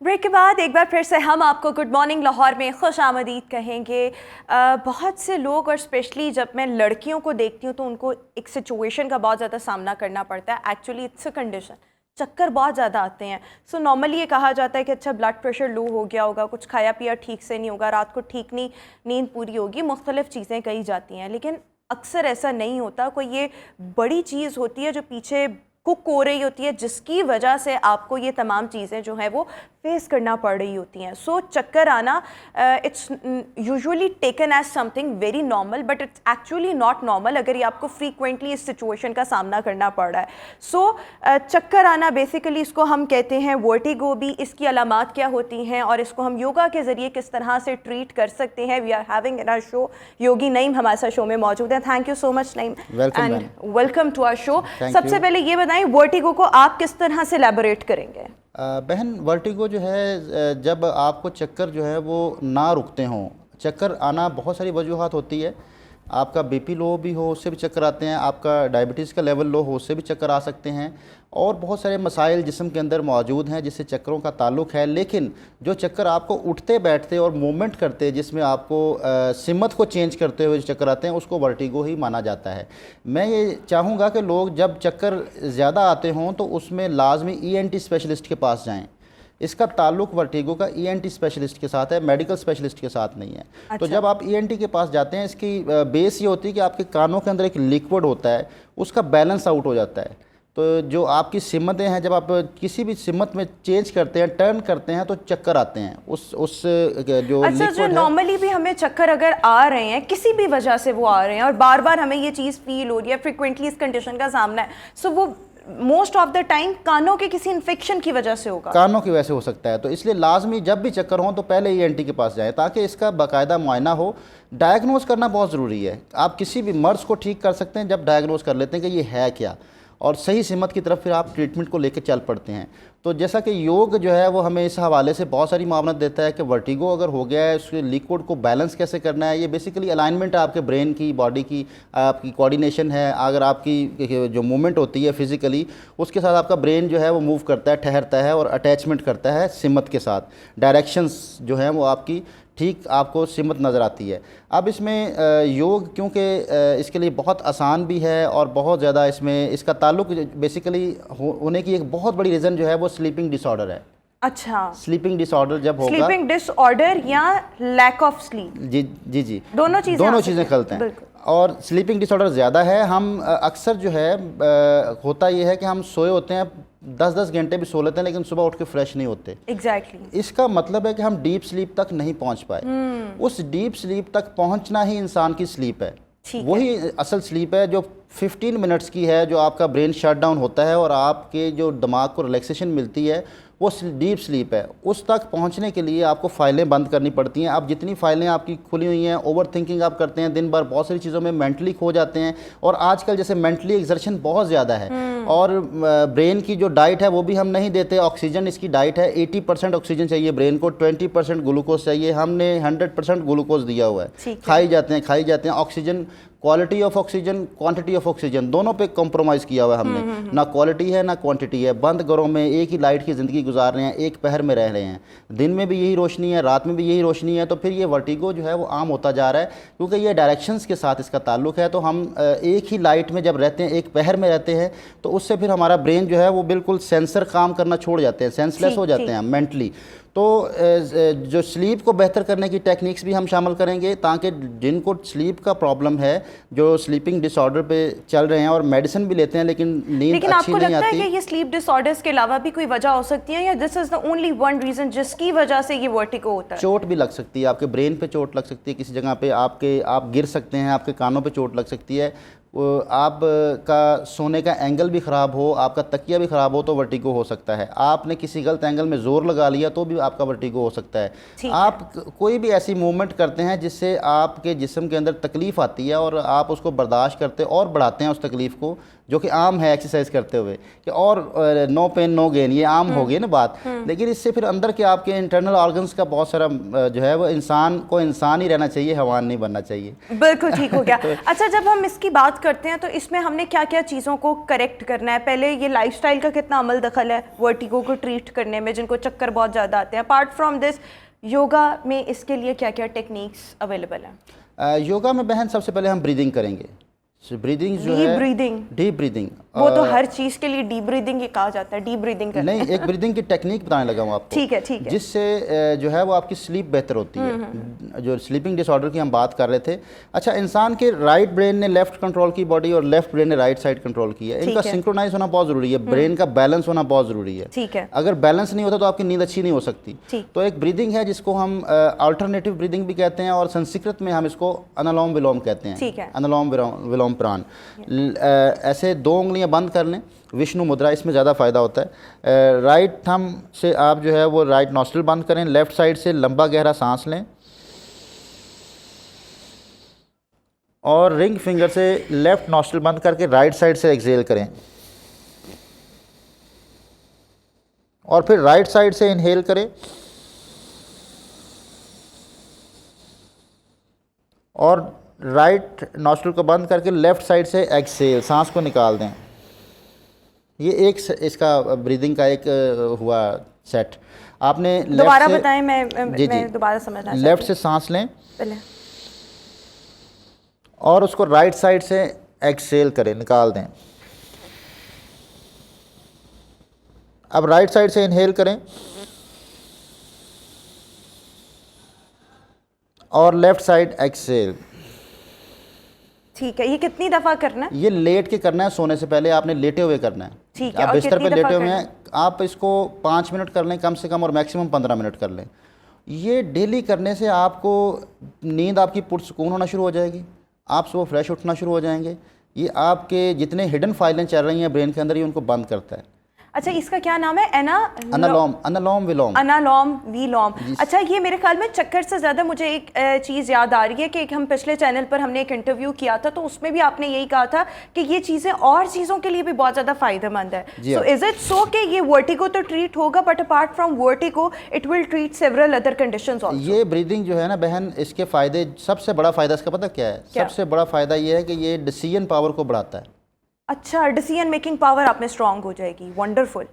Break के बाद एक बार फिर से हम आपको गुड मॉर्निंग लाहौर में खुश आमदीद कहेंगे। बहुत से लोग और स्पेशली जब मैं लड़कियों को देखती हूँ तो उनको एक सिचुएशन का बहुत ज़्यादा सामना करना पड़ता है। एक्चुअली इट्स अ कंडीशन, चक्कर बहुत ज़्यादा आते हैं। सो नॉर्मली ये कहा जाता है कि अच्छा ब्लड प्रेशर लो हो गया होगा, कुछ खाया पिया ठीक से नहीं होगा, रात को ठीक नहीं नींद पूरी होगी, मुख्तलिफ चीज़ें कही जाती हैं। लेकिन अक्सर ऐसा नहीं होता, कोई ये बड़ी चीज़ होती है जो पीछे कुक हो रही होती है जिसकी वजह से आपको ये तमाम चीज़ें जो हैं वो फेस करना पड़ रही होती हैं। सो चक्कर आना it's usually taken as something very normal, but it's actually not normal अगर ये आपको फ्रीक्वेंटली इस सिचुएशन का सामना करना पड़ रहा है। सो चक्कर आना बेसिकली इसको हम कहते हैं वर्टिगो भी। इसकी अलामात क्या होती हैं और इसको हम योगा के ज़रिए किस तरह से ट्रीट कर सकते हैं। We are having in our show Yogi Naeem हमारे साथ शो में मौजूद है। Thank you so much Naeem and welcome to our show. सबसे पहले ये बताएं वर्टिगो को आप किस तरह से एलैबोरेट करेंगे? बहन, वर्टिगो जो है जब आपको चक्कर जो है वो ना रुकते हों, चक्कर आना बहुत सारी वजूहात होती है। आपका बीपी लो भी हो उससे भी चक्कर आते हैं, आपका डायबिटीज़ का लेवल लो हो उससे भी चक्कर आ सकते हैं, और बहुत सारे मसाइल जिस्म के अंदर मौजूद हैं जिससे चक्करों का ताल्लुक़ है। लेकिन जो चक्कर आपको उठते बैठते और मूवमेंट करते जिसमें आपको सिमत को चेंज करते हुए जो चक्कर आते हैं उसको वर्टिगो ही माना जाता है। मैं ये चाहूँगा कि लोग जब चक्कर ज़्यादा आते हों तो उसमें लाजमी ENT स्पेशलिस्ट के पास जाएँ। इसका ताल्लुक वर्टिगो का ENT स्पेशलिस्ट के साथ है, मेडिकल स्पेशलिस्ट के साथ नहीं है। अच्छा। तो जब आप ENT के पास जाते हैं, इसकी बेस ये होती है कि आपके कानों के अंदर एक लिक्विड होता है, उसका बैलेंस आउट हो जाता है। तो जो आपकी सिमतें हैं, जब आप किसी भी सिमत में चेंज करते हैं, टर्न करते हैं, तो चक्कर आते हैं उस जो अच्छा, जो नॉर्मली भी हमें चक्कर अगर आ रहे हैं किसी भी वजह से वो आ रहे हैं और बार बार हमें ये चीज़ फील हो रही है, फ्रिक्वेंटली इस कंडीशन का सामना है, सो वो मोस्ट ऑफ द टाइम कानों के किसी इन्फेक्शन की वजह से होगा, कानों की वजह से हो सकता है। तो इसलिए लाजमी जब भी चक्कर हो तो पहले ENT के पास जाएं ताकि इसका बाकायदा मुआयना हो। डायग्नोज करना बहुत ज़रूरी है। आप किसी भी मर्ज़ को ठीक कर सकते हैं जब डायग्नोज कर लेते हैं कि ये है क्या, और सही सिमत की तरफ फिर आप ट्रीटमेंट को लेकर चल पड़ते हैं। तो जैसा कि योग जो है वो हमें इस हवाले से बहुत सारी मामला देता है कि वर्टिगो अगर हो गया है उसके लिक्विड को बैलेंस कैसे करना है। ये बेसिकली अलाइनमेंट है आपके ब्रेन की, बॉडी की, आपकी कोऑर्डिनेशन है। अगर आपकी जो मूवमेंट होती है फिज़िकली, उसके साथ आपका ब्रेन जो है वो मूव करता है, ठहरता है और अटैचमेंट करता है सिमत के साथ। डायरेक्शंस जो हैं वो आपकी ठीक आपको सिमत नज़र आती है। अब इसमें योग क्योंकि इसके लिए बहुत आसान भी है और बहुत ज़्यादा इसमें इसका ताल्लुक बेसिकली होने की एक बहुत बड़ी रीज़न जो है वो स्लीपिंग डिसऑर्डर है। अच्छा, स्लीपिंग डिसऑर्डर जब होगा, स्लीपिंग डिसऑर्डर या लैक ऑफ स्लीप, जी दोनों चीज़ें खलते हैं। और स्लीपिंग डिसऑर्डर ज़्यादा है। हम अक्सर जो है होता ये है कि हम सोए होते हैं 10-10 घंटे भी सो लेते हैं लेकिन सुबह उठ के फ्रेश नहीं होते। एग्जैक्टली। इसका मतलब है कि हम डीप स्लीप तक नहीं पहुंच पाए। उस डीप स्लीप तक पहुंचना ही इंसान की स्लीप है। वही असल स्लीप है जो 15 मिनट्स की है, जो आपका ब्रेन शट डाउन होता है और आपके जो दिमाग को रिलैक्सेशन मिलती है, वो डीप स्लीप है। उस तक पहुंचने के लिए आपको फ़ाइलें बंद करनी पड़ती हैं। अब जितनी फ़ाइलें आपकी खुली हुई हैं, ओवर थिंकिंग आप करते हैं दिन भर, बहुत सारी चीज़ों में मेंटली खो जाते हैं। और आजकल जैसे मेंटली एक्सर्शन बहुत ज़्यादा है और ब्रेन की जो डाइट है वो भी हम नहीं देते। ऑक्सीजन इसकी डाइट है, 80% ऑक्सीजन चाहिए ब्रेन को, 20% ग्लूकोज चाहिए। हमने 100% ग्लूकोज दिया हुआ है। खाई जाते हैं oxygen, quality of oxygen, quantity of oxygen, दोनों पे कॉम्प्रोमाइज़ किया हुआ है हमने। ना क्वालिटी है ना क्वांटिटी है। बंद घरों में एक ही लाइट की ज़िंदगी गुजार रहे हैं, एक पहर में रह रहे हैं, दिन में भी यही रोशनी है, रात में भी यही रोशनी है। तो फिर ये वर्टिगो जो है वो आम होता जा रहा है क्योंकि ये डायरेक्शंस के साथ इसका ताल्लुक है। तो हम एक ही लाइट में जब रहते हैं, एक पहर में रहते हैं, तो उससे फिर हमारा ब्रेन जो है वो बिल्कुल सेंसर काम करना छोड़ जाते हैं, सेंसलेस हो जाते हैं मेंटली। तो जो स्लीप को बेहतर करने की टेक्निक्स भी हम शामिल करेंगे ताकि जिनको स्लीप का प्रॉब्लम है, जो स्लीपिंग डिसऑर्डर पे चल रहे हैं और मेडिसिन भी लेते हैं लेकिन नींद अच्छी नहीं आती। आपको लगता है कि ये स्लीप डिसऑर्डर्स के अलावा भी कोई वजह हो सकती है या this is the only one reason जिसकी वजह से ये वर्टिगो होता है? चोट भी लग सकती है, आपके ब्रेन पे चोट लग सकती है, किसी जगह पे आप गिर सकते हैं, आपके कानों पे चोट लग सकती है, आप का सोने का एंगल भी ख़राब हो, आपका तकिया भी ख़राब हो तो वर्टिगो हो सकता है। आपने किसी गलत एंगल में ज़ोर लगा लिया तो भी आपका वर्टिगो हो सकता है। आप कोई भी ऐसी मूवमेंट करते हैं जिससे आपके जिस्म के अंदर तकलीफ़ आती है और आप उसको बर्दाश्त करते और बढ़ाते हैं उस तकलीफ़ को, जो कि आम है एक्सरसाइज करते हुए कि और नो पेन नो गेन, ये आम हो गई ना बात। लेकिन इससे फिर अंदर के आपके इंटरनल ऑर्गन्स का बहुत सारा जो है वो इंसान को इंसान ही रहना चाहिए, हैवान नहीं बनना चाहिए। बिल्कुल ठीक हो गया। अच्छा, जब हम इसकी बात करते हैं तो इसमें हमने क्या क्या चीज़ों को करेक्ट करना है? पहले ये लाइफस्टाइल का कितना अमल दखल है वर्टिगो को ट्रीट करने में, जिनको चक्कर बहुत ज़्यादा आते हैं? अपार्ट फ्रॉम दिस, योगा में इसके लिए क्या क्या टेक्निक्स अवेलेबल हैं? योगा में बहन सबसे पहले हम ब्रीदिंग करेंगे। ब्रीदिंग जो है डीप ब्रीदिंग, वो तो हर चीज के लिए डीप ब्रीदिंग ही कहा जाता है, डीप ब्रीदिंग करना। नहीं, एक ब्रीदिंग की टेक्निक बताने लगा हूँ आपको। ठीक है, ठीक है। जिससे जो है वो आपकी स्लीप बेहतर होती है। जो स्लीपिंग डिसऑर्डर की हम बात कर रहे थे। अच्छा, इंसान के राइट ब्रेन ने लेफ्ट कंट्रोल की बॉडी और लेफ्ट ब्रेन ने राइट साइड कंट्रोल की है। इनका सिंक्रोनाइज होना बहुत जरूरी है, ब्रेन का बैलेंस होना बहुत जरूरी है। ठीक है। अगर बैलेंस नहीं होता तो आपकी नींद अच्छी नहीं हो सकती। तो एक ब्रीदिंग है जिसको हम अल्टरनेटिव ब्रीदिंग भी कहते हैं, और संस्कृत में हम इसको अनुलोम विलोम कहते हैं। अनुलोम विलोम प्राण। ऐसे 2 उंगलियां बंद कर लें, विष्णु मुद्रा, इसमें ज़्यादा फ़ायदा होता है। राइट थंब से आप जो है वो राइट नॉस्ट्रिल बंद करें, लेफ़्ट साइड से लंबा गहरा सांस लें और रिंग फिंगर से लेफ़्ट नॉस्ट्रिल बंद करके राइट साइड से एक्सहेल करें, और फिर राइट साइड से इनहेल करें और राइट नॉस्ट्रिल को बंद करके लेफ़्ट साइड से एक्सहेल, सांस को निकाल दें। ये एक इसका ब्रीदिंग का एक हुआ सेट। आपने दोबारा बताएं, मैं दोबारा समझना चाहती हूं। लेफ्ट से सांस लें पहले और उसको राइट साइड से एक्सहेल करें, निकाल दें। अब राइट साइड से इनहेल करें और लेफ्ट साइड एक्सहेल। ठीक है। ये कितनी दफ़ा करना है? ये लेट के करना है, सोने से पहले आपने लेटे हुए करना है। ठीक है। आप बिस्तर पे लेटे हुए हैं, आप इसको 5 मिनट कर लें कम से कम, और मैक्सिमम 15 मिनट कर लें। ये डेली करने से आपको नींद आपकी पुरसुकून होना शुरू हो जाएगी, आप सुबह फ्रेश उठना शुरू हो जाएंगे। ये आपके जितने हिडन फाइलें चल रही हैं ब्रेन के अंदर, ये उनको बंद करता है। अच्छा, इसका क्या नाम है? अनुलोम विलोम। अनुलोम विलोम। अच्छा, ये मेरे ख्याल में चक्कर से ज़्यादा मुझे एक चीज़ याद आ रही है कि एक हम पिछले चैनल पर हमने एक इंटरव्यू किया था, तो उसमें भी आपने यही कहा था कि ये चीज़ें और चीज़ों के लिए भी बहुत ज़्यादा फ़ायदेमंद है। सो इज़ इट सो कि ये वर्टिगो तो ट्रीट होगा, but apart from vertigo it will treat several other conditions also? ये ब्रीदिंग जो है ना बहन, इसके फ़ायदे, सबसे बड़ा फ़ायदा इसका पता क्या है? सबसे बड़ा फ़ायदा ये है कि ये डिसीजन पावर को बढ़ाता है। अच्छा, डिसीजन मेकिंग पावर आप में स्ट्रांग हो जाएगी। वंडरफुल।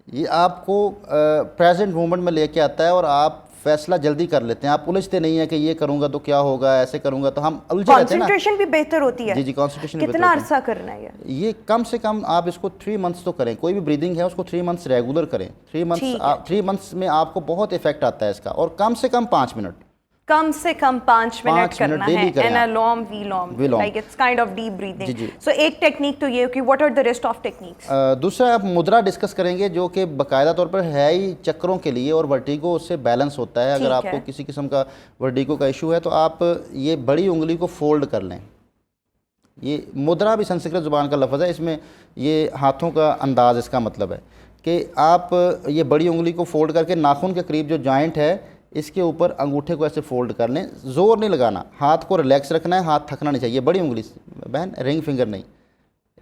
ये आपको प्रेजेंट मोमेंट में लेके आता है और आप फैसला जल्दी कर लेते हैं। आप उलझते नहीं है कि ये करूंगा तो क्या होगा, ऐसे करूंगा तो, हम उलझे रहते हैं ना। कंसंट्रेशन भी बेहतर होती है। जी, कंसंट्रेशन कितना अरसा करना है ये? कम से कम आप इसको 3 मंथ्स तो करें। कोई भी ब्रीदिंग है उसको 3 मंथ्स रेगुलर करें। 3 मंथ्स में आपको बहुत इफेक्ट आता है इसका, और कम से कम 5 मिनट, कम से कम 5 मिनट करना है। Anulom Vilom, like it's kind of deep breathing. So एक टेक्निक तो ये कि what are the rest of techniques? दूसरा आप मुद्रा डिस्कस करेंगे, जो कि बाकायदा तौर पर है ही चक्रों के लिए, और वर्टिगो उससे बैलेंस होता है। अगर आपको किसी किस्म का वर्टिगो का इशू है तो आप ये बड़ी उंगली को फोल्ड कर लें। ये मुद्रा भी संस्कृत ज़ुबान का लफ्ज़ है, इसमें ये हाथों का अंदाज़ इसका मतलब है कि आप ये बड़ी उंगली को फोल्ड करके नाखून के करीब जो जॉइंट है इसके ऊपर अंगूठे को ऐसे फोल्ड कर लें। ज़ोर नहीं लगाना, हाथ को रिलैक्स रखना है, हाथ थकना नहीं चाहिए। बड़ी उंगली बहन, रिंग फिंगर नहीं,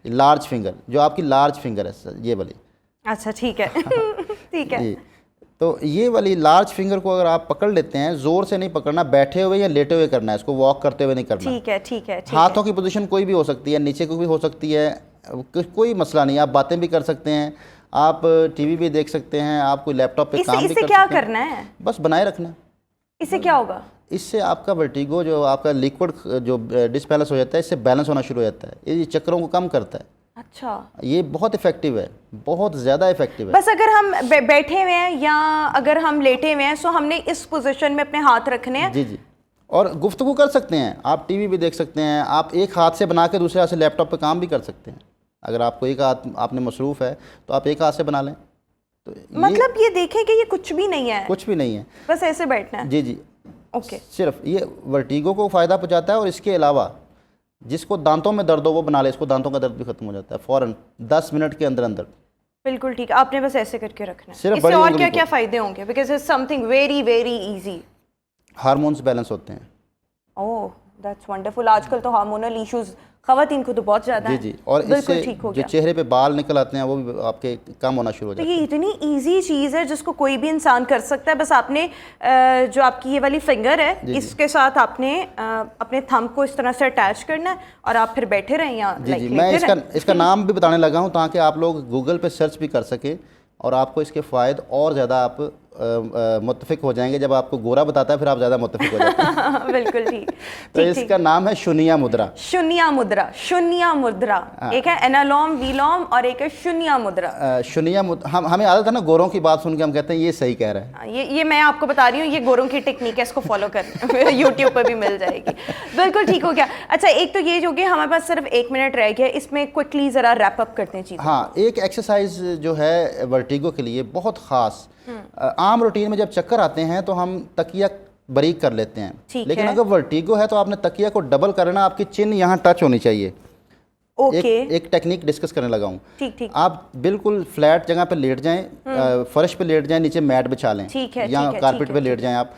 लार्ज फिंगर, जो आपकी लार्ज फिंगर है ये वाली। अच्छा, ठीक है। ठीक है। तो ये वाली लार्ज फिंगर को अगर आप पकड़ लेते हैं, ज़ोर से नहीं पकड़ना, बैठे हुए या लेटे हुए करना है इसको, वॉक करते हुए नहीं करना। ठीक है, ठीक है। हाथों की पोजीशन कोई भी हो सकती है, नीचे को भी हो सकती है, कोई मसला नहीं। आप बातें भी कर सकते हैं, आप टीवी भी देख सकते हैं, आप कोई लैपटॉप पे काम भी कर सकते हैं। इससे क्या करना है? बस बनाए रखना। इससे क्या होगा? इससे आपका वर्टिगो, जो आपका लिक्विड जो डिसबैलेंस हो जाता है, इससे बैलेंस होना शुरू हो जाता है। ये चक्रों को कम करता है। अच्छा, ये बहुत इफेक्टिव है, बहुत ज़्यादा इफेक्टिव है। बस अगर हम बैठे हुए हैं या अगर हम लेटे हुए हैं, सो हमने इस पोजीशन में अपने हाथ रखने हैं। जी जी, और गुफ्तगू कर सकते हैं, आप टीवी भी देख सकते हैं, आप एक हाथ से बना के दूसरे हाथ से लैपटॉप पे काम भी कर सकते हैं। अगर आपको एक हाथ आपने मसरूफ़ है तो आप एक हाथ से बना लें। तो मतलब ये देखें कि ये कुछ भी नहीं है, कुछ भी नहीं है, बस ऐसे बैठना है। जी जी, ओके। सिर्फ ये वर्टिगो को फ़ायदा पहुंचाता है, और इसके अलावा जिसको दांतों में दर्द हो वो बना ले, इसको दांतों का दर्द भी खत्म हो जाता है फ़ौरन 10 मिनट के अंदर अंदर। बिल्कुल ठीक है, आपने बस ऐसे करके रखना है। सिर्फ इससे और क्या क्या फ़ायदे होंगे? Because it's something very very easy. Hormones balance होते हैं। ओह, दैट्स वंडरफुल। आजकल तो हार्मोनल इश्यूज खवातीन को तो बहुत ज़्यादा जी हैं। जी, और बिल्कुल इससे ठीक हो जो गया। चेहरे पे बाल निकल आते हैं वो भी आपके कम होना शुरू हो तो जाते हैं। ये इतनी इजी चीज़ है जिसको कोई भी इंसान कर सकता है। बस आपने जो आपकी ये वाली फिंगर है जी, जी। इसके साथ आपने अपने थंब को इस तरह से अटैच करना है और आप फिर बैठे रहें या जी जी, लाइक मैं लेटे रहें। इसका नाम भी बताने लगा हूँ ताकि आप लोग गूगल पे सर्च भी कर सकें और आपको इसके फ़ायदे और ज़्यादा आप मुत्तफिक हो जाएंगे। जब आपको गोरा बताता है फिर आप ज़्यादा मुत्तफिक हो जाते हैं। बिल्कुल ठीक। तो इसका नाम है शून्य मुद्रा। शून्य मुद्रा, शून्य मुद्रा। एक है एनालोम विलोम और एक है शून्य मुद्रा। हमें आदत है ना गोरों की बात सुन के हम कहते हैं ये सही कह रहा है। ये मैं आपको बता रही हूँ, ये गोरों की टेक्निक है, इसको फॉलो कर यूट्यूब पर भी मिल जाएगी। बिल्कुल ठीक हो गया। अच्छा, एक तो ये जो कि हमारे पास सिर्फ 1 मिनट रह गया, इसमें क्विकली ज़रा रैप अप करते हैं चीज़। हाँ, एक एक्सरसाइज जो है वर्टिगो के लिए बहुत ख़ास, आम रूटीन में जब चक्कर आते हैं तो हम तकिया बारीक कर लेते हैं, लेकिन अगर वर्टिगो है तो आपने तकिया को डबल करना, आपकी चिन यहाँ टच होनी चाहिए। ओके, एक टेक्निक डिस्कस करने लगा हूँ। ठीक ठीक। आप बिल्कुल फ्लैट जगह पे लेट जाएं, फर्श पे लेट जाएं, नीचे मैट बिछा लें, ठीक है, या ठीक है, कारपेट पे लेट जाएं। आप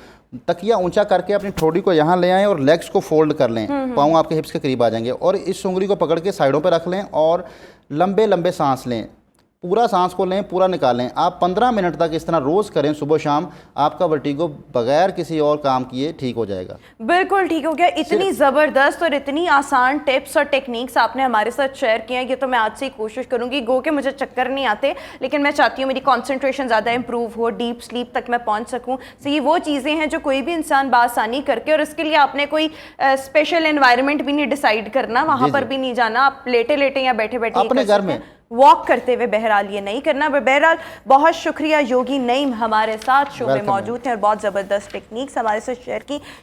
तकिया ऊंचा करके अपनी ठोड़ी को यहाँ ले आएं और लेग्स को फोल्ड कर लें, पाँव आपके हिप्स के करीब आ जाएंगे, और इस उंगली को पकड़ के साइडों पे रख लें और लंबे लंबे सांस लें। पूरा सांस को लें, पूरा निकालें। आप 15 मिनट तक इस तरह रोज़ करें, सुबह शाम, आपका वर्टिगो बगैर किसी और काम किए ठीक हो जाएगा। बिल्कुल ठीक हो गया। इतनी ज़बरदस्त और इतनी आसान टिप्स और टेक्निक्स आपने हमारे साथ शेयर किए हैं। ये तो मैं आज से ही कोशिश करूंगी। गो के मुझे चक्कर नहीं आते, लेकिन मैं चाहती हूँ मेरी कॉन्सेंट्रेशन ज़्यादा इंप्रूव हो, डीप स्लीप तक मैं पहुँच सकूँ। तो ये वो चीज़ें हैं जो कोई भी इंसान बासानी करके, और इसके लिए आपने कोई स्पेशल एनवायरनमेंट भी नहीं डिसाइड करना, वहाँ पर भी नहीं जाना। आप लेटे लेटे या बैठे बैठे अपने घर में वॉक करते हुए बहरहाल ये नहीं करना। बहरहाल बहुत शुक्रिया, योगी नईम हमारे साथ शो में मौजूद थे और बहुत ज़बरदस्त टेक्निक्स हमारे साथ शेयर की।